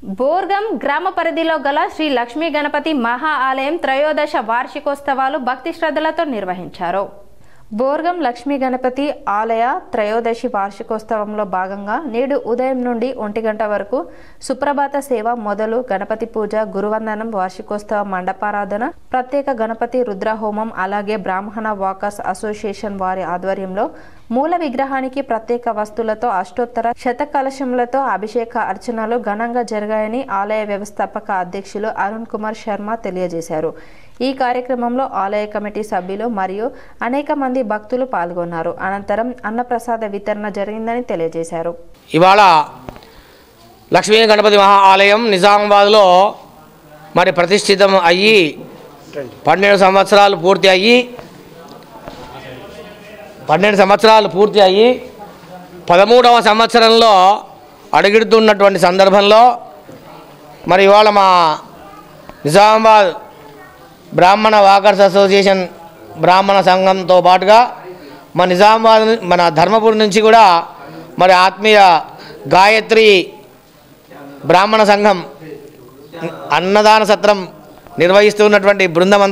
బోర్గం గ్రామ పరిధిలో గల శ్రీ లక్ష్మీ గణపతి మహా ఆలయం త్రయోదశ వార్షికోత్సవాలు భక్తి శ్రద్ధలతో నిర్వహించారు. బోర్గం లక్ష్మీ గణపతి ఆలయ త్రయోదశి వార్షికోత్సవంలో భాగంగా నేడు ఉదయం నుండి 1 గంట వరకు సుప్రభాత సేవ మొదలు గణపతి పూజ, గురువందనం, వార్షికోత్సవ మండపారాధన, ప్రత్యేక గణపతి రుద్రహోమం, అలాగే బ్రాహ్మణ వాకర్స్ అసోసియేషన్ వారి ఆధ్వర్యంలో మూల విగ్రహానికి ప్రత్యేక వస్తువులతో అష్టోత్తర శతకలశములతో అభిషేక అర్చనలు ఘనంగా జరిగాయని ఆలయ వ్యవస్థాపక అధ్యక్షులు అరుణ్ కుమార్ శర్మ తెలియజేశారు. ఈ కార్యక్రమంలో ఆలయ కమిటీ సభ్యులు మరియు అనేక మంది భక్తులు పాల్గొన్నారు. అనంతరం అన్నప్రసాద వితరణ జరిగిందని తెలియజేశారు. ఇవాళ లక్ష్మీ గణపతి మహా ఆలయం నిజామాబాద్లో మరి ప్రతిష్ఠితం అయ్యి 12 సంవత్సరాలు పూర్తి అయ్యి 13వ సంవత్సరంలో అడుగుతున్నటువంటి సందర్భంలో మరి ఇవాళ మా నిజామాబాద్ బ్రాహ్మణ వాకర్స్ అసోసియేషన్ బ్రాహ్మణ సంఘంతో పాటుగా మన నిజామాబాద్ మన ధర్మపురి నుంచి కూడా మరి ఆత్మీయ గాయత్రి బ్రాహ్మణ సంఘం అన్నదాన సత్రం నిర్వహిస్తున్నటువంటి బృందం అంతా